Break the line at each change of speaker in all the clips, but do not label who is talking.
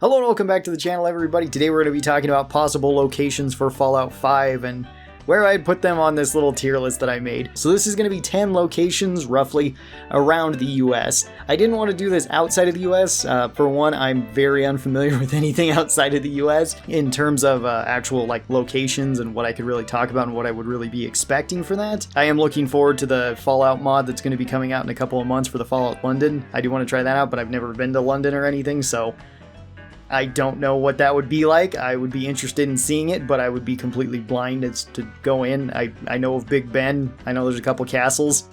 Hello and welcome back to the channel, everybody. Today we're going to be talking about possible locations for Fallout 5 and where I'd put them on this little tier list that I made. So this is going to be 10 locations roughly around the US. I didn't want to do this outside of the US. For one, I'm very unfamiliar with anything outside of the US in terms of actual locations and what I could really talk about and what I would really be expecting for that. I am looking forward to the Fallout mod that's going to be coming out in a couple of months for the Fallout London. I do want to try that out, but I've never been to London or anything, so I don't know what that would be like. I would be interested in seeing it, but I would be completely blind as to go in. I know of Big Ben. I know there's a couple castles.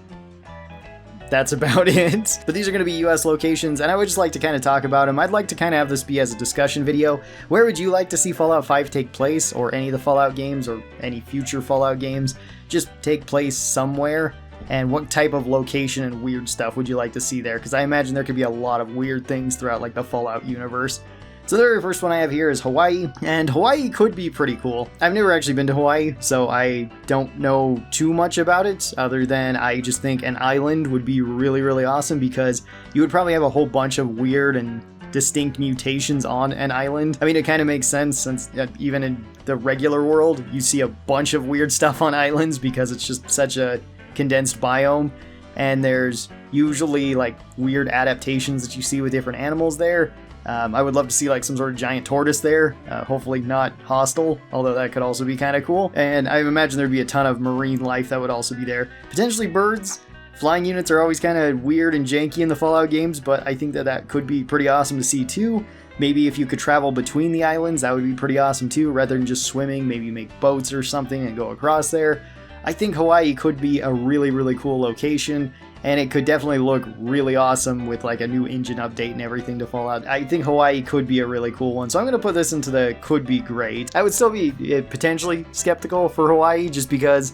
That's about it. But these are going to be US locations, and I would just like to kind of talk about them. I'd like to kind of have this be as a discussion video. Where would you like to see Fallout 5 take place, or any of the Fallout games, or any future Fallout games just take place somewhere? And what type of location and weird stuff would you like to see there? Because I imagine there could be a lot of weird things throughout the Fallout universe. So the very first one I have here is Hawaii, and Hawaii could be pretty cool. I've never actually been to Hawaii, so I don't know too much about it, other than I just think an island would be really, really awesome, because you would probably have a whole bunch of weird and distinct mutations on an island. I mean, it kind of makes sense, since even in the regular world, you see a bunch of weird stuff on islands, because it's just such a condensed biome, and there's usually weird adaptations that you see with different animals there. I would love to see some sort of giant tortoise there, hopefully not hostile, although that could also be kind of cool. And I imagine there'd be a ton of marine life that would also be there. Potentially birds. Flying units are always kind of weird and janky in the Fallout games, but I think that could be pretty awesome to see too. Maybe if you could travel between the islands, that would be pretty awesome too, rather than just swimming. Maybe make boats or something and go across there. I think Hawaii could be a really, really cool location, and it could definitely look really awesome with a new engine update and everything to Fallout. I think Hawaii could be a really cool one, so I'm going to put this into the could be great. I would still be potentially skeptical for Hawaii, just because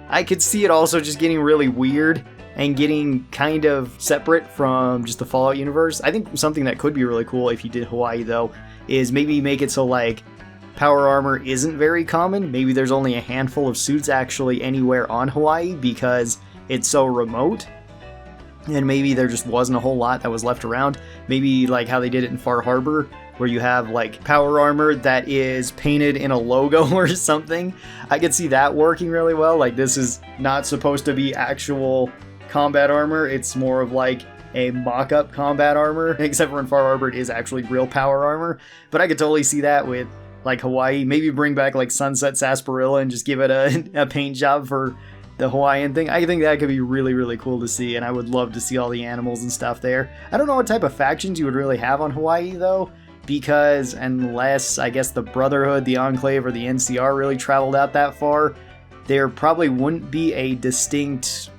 I could see it also just getting really weird and getting kind of separate from just the Fallout universe. I think something that could be really cool if you did Hawaii, though, is maybe make it so power armor isn't very common. Maybe there's only a handful of suits actually anywhere on Hawaii because it's so remote. And maybe there just wasn't a whole lot that was left around. Maybe how they did it in Far Harbor, where you have power armor that is painted in a logo or something. I could see that working really well. This is not supposed to be actual combat armor. It's more of a mock-up combat armor. Except for in Far Harbor, it is actually real power armor. But I could totally see that with Hawaii. Maybe bring back Sunset Sarsaparilla and just give it a paint job for the Hawaiian thing. I think that could be really, really cool to see, and I would love to see all the animals and stuff there. I don't know what type of factions you would really have on Hawaii, though, because unless, I guess, the Brotherhood, the Enclave, or the NCR really traveled out that far, there probably wouldn't be a distinct,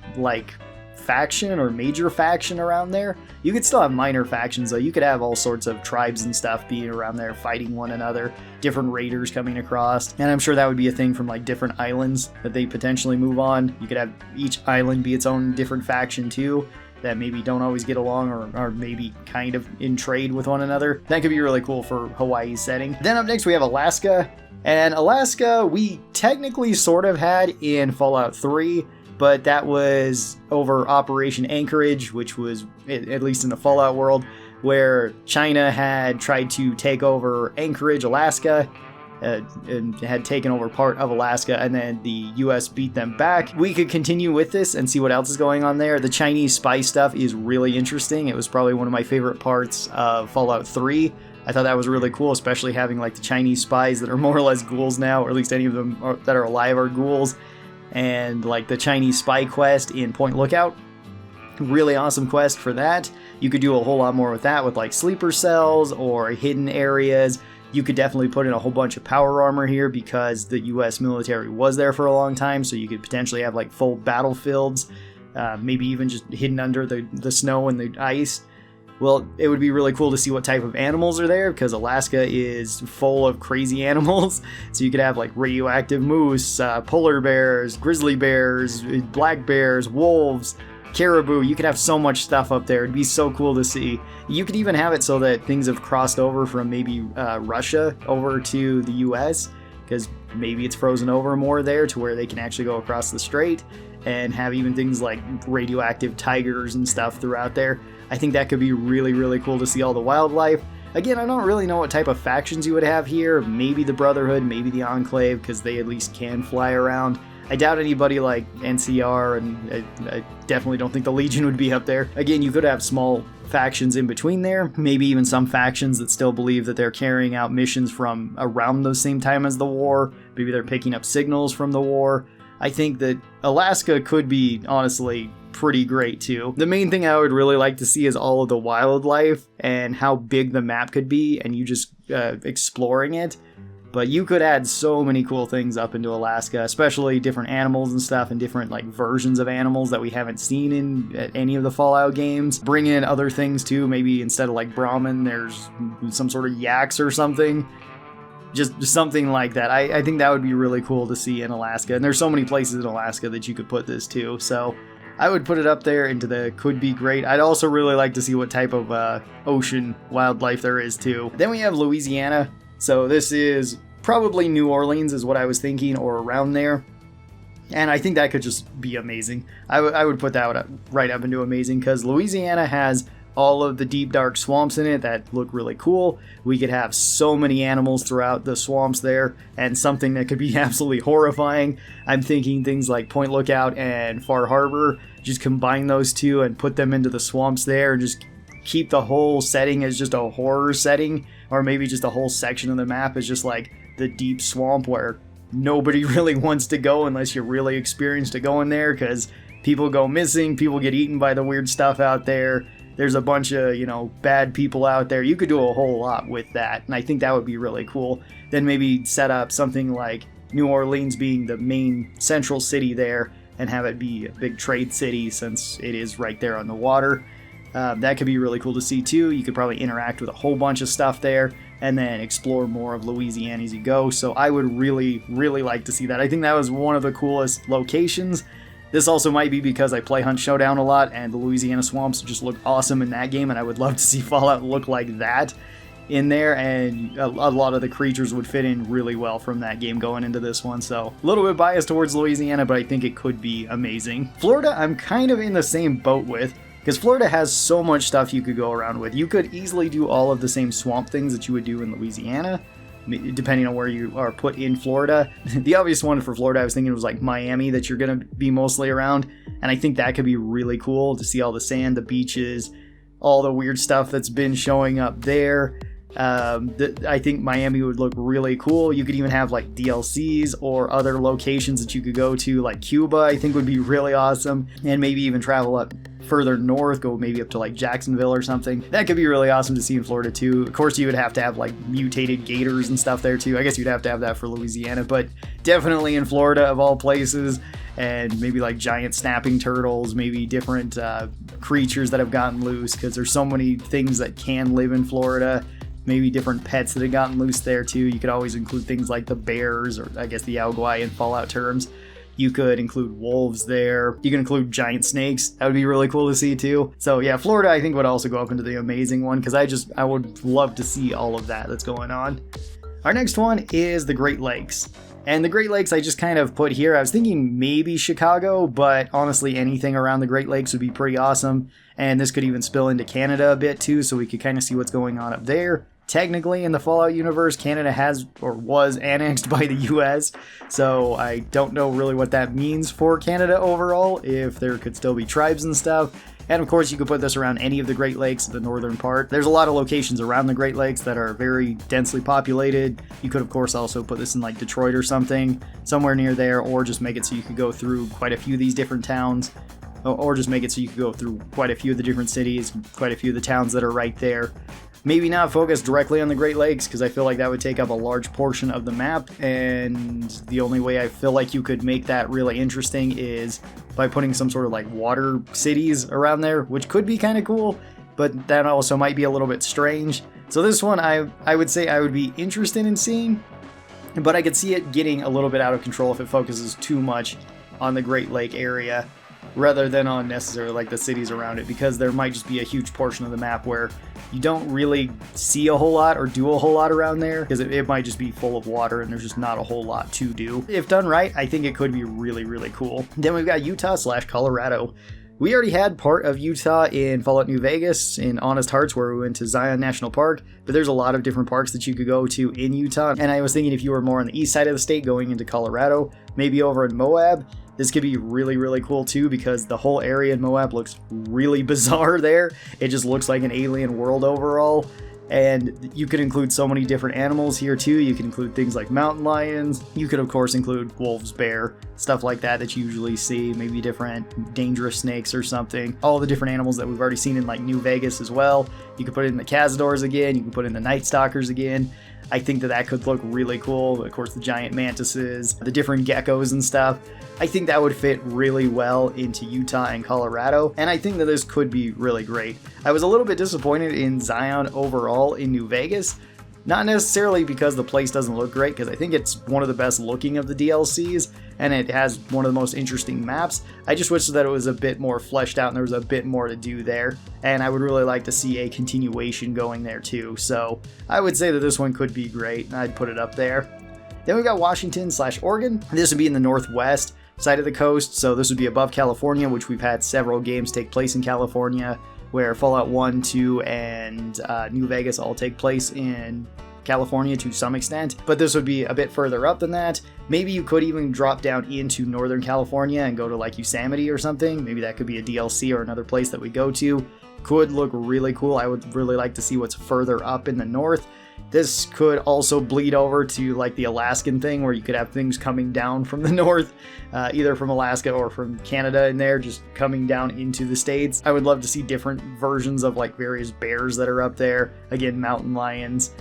faction or major faction around there. You could still have minor factions, though. You could have all sorts of tribes and stuff being around there fighting one another, different raiders coming across, and I'm sure that would be a thing from different islands that they potentially move on. You could have each island be its own different faction too, that maybe don't always get along or maybe kind of in trade with one another. That could be really cool for Hawaii's setting. Then up next we have Alaska, and Alaska we technically sort of had in Fallout 3, but that was over Operation Anchorage, which was, at least in the Fallout world, where China had tried to take over Anchorage, Alaska, and had taken over part of Alaska, and then the US beat them back. We could continue with this and see what else is going on there. The Chinese spy stuff is really interesting. It was probably one of my favorite parts of Fallout 3. I thought that was really cool, especially having the Chinese spies that are more or less ghouls now, or at least any of them that are alive are ghouls. And the Chinese spy quest in Point Lookout, really awesome quest for that. You could do a whole lot more with that, with sleeper cells or hidden areas. You could definitely put in a whole bunch of power armor here, because the US military was there for a long time, so you could potentially have full battlefields, maybe even just hidden under the snow and the ice. Well, it would be really cool to see what type of animals are there, because Alaska is full of crazy animals. So you could have radioactive moose, polar bears, grizzly bears, black bears, wolves, caribou. You could have so much stuff up there. It'd be so cool to see. You could even have it so that things have crossed over from maybe Russia over to the US, because maybe it's frozen over more there to where they can actually go across the strait and have even things like radioactive tigers and stuff throughout there. I think that could be really, really cool to see all the wildlife. Again, I don't really know what type of factions you would have here. Maybe the Brotherhood, maybe the Enclave, because they at least can fly around. I doubt anybody like NCR, and I definitely don't think the Legion would be up there. Again, you could have small factions in between there, maybe even some factions that still believe that they're carrying out missions from around the same time as the war. Maybe they're picking up signals from the war. I think that Alaska could be, honestly, pretty great too. The main thing I would really like to see is all of the wildlife and how big the map could be, and you just exploring it. But you could add so many cool things up into Alaska, especially different animals and stuff, and different like versions of animals that we haven't seen in any of the Fallout games. Bring in other things too. Maybe instead of like Brahmin, there's some sort of yaks or something. Just something like that. I think that would be really cool to see in Alaska. And there's so many places in Alaska that you could put this to. So I would put it up there into the could be great. I'd also really like to see what type of ocean wildlife there is too. Then we have Louisiana. So this is probably New Orleans is what I was thinking, or around there. And I think that could just be amazing. I would put that right up into amazing, because Louisiana has all of the deep dark swamps in it that look really cool. We could have so many animals throughout the swamps there, and something that could be absolutely horrifying. I'm thinking things like Point Lookout and Far Harbor. Just combine those two and put them into the swamps there, and just keep the whole setting as just a horror setting, or maybe just a whole section of the map is just like the deep swamp where nobody really wants to go unless you're really experienced to go in there, because people go missing, people get eaten by the weird stuff out there. There's a bunch of, bad people out there. You could do a whole lot with that, and I think that would be really cool. Then maybe set up something like New Orleans being the main central city there, and have it be a big trade city since it is right there on the water. That could be really cool to see too. You could probably interact with a whole bunch of stuff there, and then explore more of Louisiana as you go. So I would really, really like to see that. I think that was one of the coolest locations. This also might be because I play Hunt Showdown a lot, and the Louisiana swamps just look awesome in that game, and I would love to see Fallout look like that in there, and a lot of the creatures would fit in really well from that game going into this one. So a little bit biased towards Louisiana, but I think it could be amazing. Florida, I'm kind of in the same boat with, because Florida has so much stuff you could go around with. You could easily do all of the same swamp things that you would do in Louisiana, depending on where you are put in Florida. The obvious one for Florida I was thinking was like Miami, that you're going to be mostly around, and I think that could be really cool to see all the sand, the beaches, all the weird stuff that's been showing up there. I think Miami would look really cool. You could even have like DLCs or other locations that you could go to, like Cuba I think would be really awesome, and maybe even travel up further north, go maybe up to like Jacksonville or something. That could be really awesome to see in Florida too. Of course, you would have to have like mutated gators and stuff there too. I guess you'd have to have that for Louisiana, but definitely in Florida of all places. And maybe like giant snapping turtles, maybe different creatures that have gotten loose, because there's so many things that can live in Florida. Maybe different pets that have gotten loose there too. You could always include things like the bears, or I guess the Alguai in Fallout terms. You could include wolves there. You can include giant snakes. That would be really cool to see too. So yeah, Florida I think would also go up into the amazing one, because I would love to see all of that that's going on. Our next one is the Great Lakes. And the Great Lakes I just kind of put here. I was thinking maybe Chicago, but honestly anything around the Great Lakes would be pretty awesome. And this could even spill into Canada a bit too, so we could kind of see what's going on up there. Technically, in the Fallout universe, Canada has or was annexed by the US, so I don't know really what that means for Canada overall, if there could still be tribes and stuff. And of course, you could put this around any of the Great Lakes, the northern part. There's a lot of locations around the Great Lakes that are very densely populated. You could, of course, also put this in like Detroit or something, somewhere near there, or just make it so you could go through quite a few of these different towns, or just make it so you could go through quite a few of the different cities, quite a few of the towns that are right there. Maybe not focus directly on the Great Lakes, because I feel like that would take up a large portion of the map, and the only way I feel like you could make that really interesting is by putting some sort of like water cities around there, which could be kind of cool, but that also might be a little bit strange. So this one I would say I would be interested in seeing, but I could see it getting a little bit out of control if it focuses too much on the Great Lake area rather than on necessarily like the cities around it, because there might just be a huge portion of the map where you don't really see a whole lot or do a whole lot around there, because it might just be full of water and there's just not a whole lot to do. If done right, I think it could be really, really cool. Then we've got Utah/Colorado. We already had part of Utah in Fallout New Vegas, in Honest Hearts, where we went to Zion National Park, but there's a lot of different parks that you could go to in Utah, and I was thinking if you were more on the east side of the state going into Colorado, maybe over in Moab, this could be really, really cool too, because the whole area in Moab looks really bizarre there. It just looks like an alien world overall. And you could include so many different animals here too. You can include things like mountain lions. You could of course include wolves, bear, stuff like that you usually see. Maybe different dangerous snakes or something. All the different animals that we've already seen in like New Vegas as well. You could put in the cazadors again. You can put in the night stalkers again. I think that could look really cool. Of course, the giant mantises, the different geckos and stuff. I think that would fit really well into Utah and Colorado, and I think that this could be really great. I was a little bit disappointed in Zion overall in New Vegas. Not necessarily because the place doesn't look great, because I think it's one of the best looking of the DLCs, and it has one of the most interesting maps. I just wish that it was a bit more fleshed out and there was a bit more to do there, and I would really like to see a continuation going there too. So I would say that this one could be great, and I'd put it up there. Then we've got Washington/Oregon. This would be in the northwest side of the coast, so this would be above California, which we've had several games take place in California, where Fallout 1, 2, and New Vegas all take place in California to some extent, but this would be a bit further up than that. Maybe you could even drop down into Northern California and go to like Yosemite or something. Maybe that could be a DLC or another place that we go to. Could look really cool. I would really like to see what's further up in the north. This could also bleed over to like the Alaskan thing, where you could have things coming down from the north, either from Alaska or from Canada in there, just coming down into the States. I would love to see different versions of like various bears that are up there. Again, mountain lions,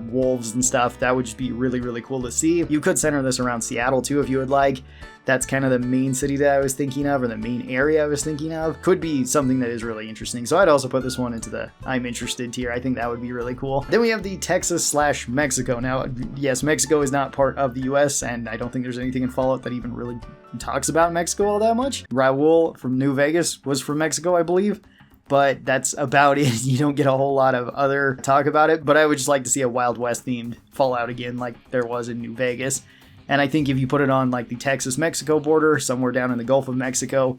wolves and stuff. That would just be really, really cool to see. You could center this around Seattle too if you would like. That's kind of the main city that I was thinking of, or the main area I was thinking of. Could be something that is really interesting. So I'd also put this one into the I'm interested tier. I think that would be really cool. Then we have the Texas/Mexico. Now, yes, Mexico is not part of the US, and I don't think there's anything in Fallout that even really talks about Mexico all that much. Raul from New Vegas was from Mexico, I believe. But that's about it. You don't get a whole lot of other talk about it. But I would just like to see a Wild West themed Fallout again, like there was in New Vegas. And I think if you put it on like the Texas-Mexico border, somewhere down in the Gulf of Mexico,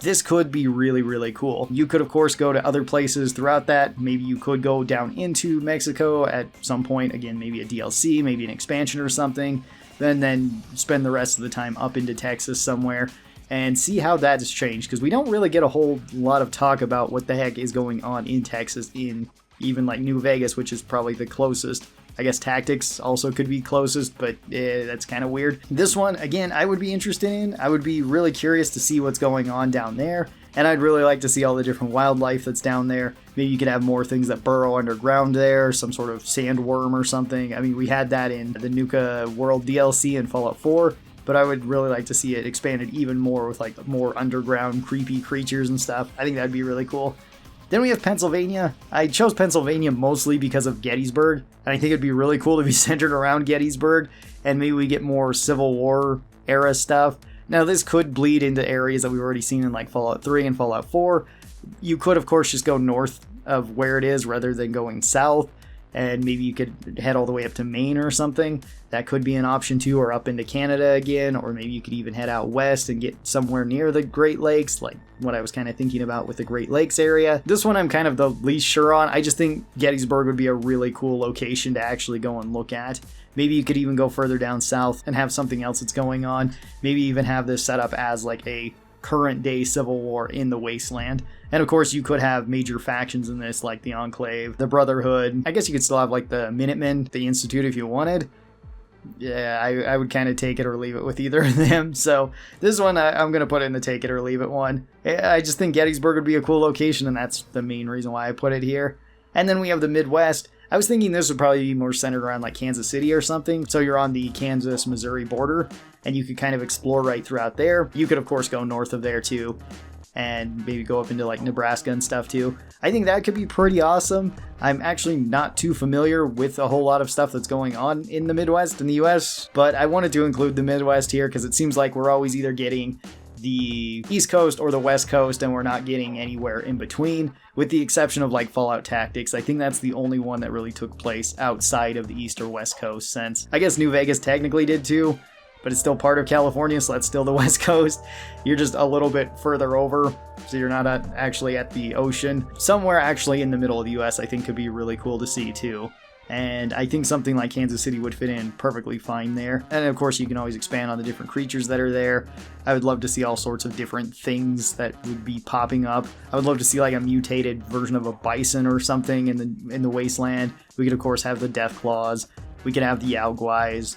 this could be really, really cool. You could, of course, go to other places throughout that. Maybe you could go down into Mexico at some point. Again, maybe a DLC, maybe an expansion or something. Then spend the rest of the time up into Texas somewhere and see how that has changed. Because we don't really get a whole lot of talk about what the heck is going on in Texas, in even like New Vegas, which is probably the closest. I guess Tactics also could be closest, but that's kind of weird. This one, again, I would be interested in. I would be really curious to see what's going on down there, and I'd really like to see all the different wildlife that's down there. Maybe you could have more things that burrow underground there, some sort of sandworm or something. I mean, we had that in the Nuka World DLC in Fallout 4, but I would really like to see it expanded even more with like more underground creepy creatures and stuff. I think that'd be really cool. Then we have Pennsylvania. I chose Pennsylvania mostly because of Gettysburg, and I think it'd be really cool to be centered around Gettysburg, and maybe we get more Civil War era stuff. Now, this could bleed into areas that we've already seen in like Fallout 3 and Fallout 4. You could, of course, just go north of where it is rather than going south, and maybe you could head all the way up to Maine or something. That could be an option too, or up into Canada again, or maybe you could even head out west and get somewhere near the Great Lakes, like what I was kind of thinking about with the Great Lakes area. This one I'm kind of the least sure on. I just think Gettysburg would be a really cool location to actually go and look at. Maybe you could even go further down south and have something else that's going on. Maybe even have this set up as like a current day civil war in the wasteland. And of course you could have major factions in this, like the Enclave, the Brotherhood. I guess you could still have like the Minutemen, the Institute if you wanted. Yeah, I would kind of take it or leave it with either of them. So this one I'm going to put in the take it or leave it one. I just think Gettysburg would be a cool location, and that's the main reason why I put it here. And then we have the Midwest. I was thinking this would probably be more centered around like Kansas City or something. So you're on the Kansas-Missouri border, and you could kind of explore right throughout there. You could, of course, go north of there too, and maybe go up into like Nebraska and stuff too. I think that could be pretty awesome. I'm actually not too familiar with a whole lot of stuff that's going on in the Midwest in the US, but I wanted to include the Midwest here because it seems like we're always either getting the East Coast or the West Coast, and we're not getting anywhere in between, with the exception of like Fallout Tactics. I think that's the only one that really took place outside of the East or West Coast, since I guess New Vegas technically did too, but it's still part of California, so that's still the West Coast. You're just a little bit further over, so you're not actually at the ocean. Somewhere actually in the middle of the US I think could be really cool to see too. And I think something like Kansas City would fit in perfectly fine there. And of course, you can always expand on the different creatures that are there. I would love to see all sorts of different things that would be popping up. I would love to see like a mutated version of a bison or something in the wasteland. We could of course have the death claws. We could have the Yaoguais,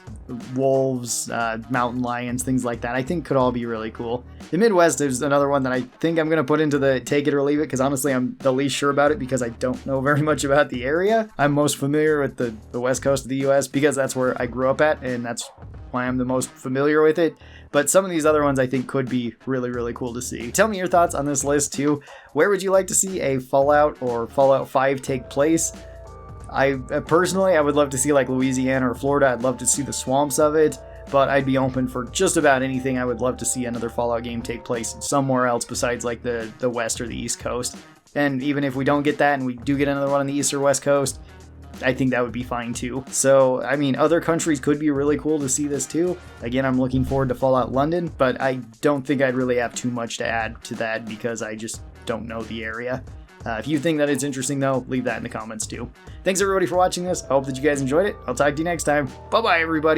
wolves, mountain lions, things like that. I think could all be really cool. The Midwest is another one that I think I'm going to put into the take it or leave it, because honestly I'm the least sure about it because I don't know very much about the area. I'm most familiar with the West Coast of the US because that's where I grew up at, and that's why I'm the most familiar with it. But some of these other ones I think could be really, really cool to see. Tell me your thoughts on this list too. Where would you like to see a Fallout or Fallout 5 take place? I personally, I would love to see like Louisiana or Florida. I'd love to see the swamps of it, but I'd be open for just about anything. I would love to see another Fallout game take place somewhere else besides like the West or the East Coast. And even if we don't get that and we do get another one on the East or West Coast, I think that would be fine too. So, I mean, other countries could be really cool to see this too. Again, I'm looking forward to Fallout London, but I don't think I'd really have too much to add to that because I just don't know the area. If you think that it's interesting though, leave that in the comments too. Thanks everybody for watching this. I hope that you guys enjoyed it. I'll talk to you next time. Bye bye everybody.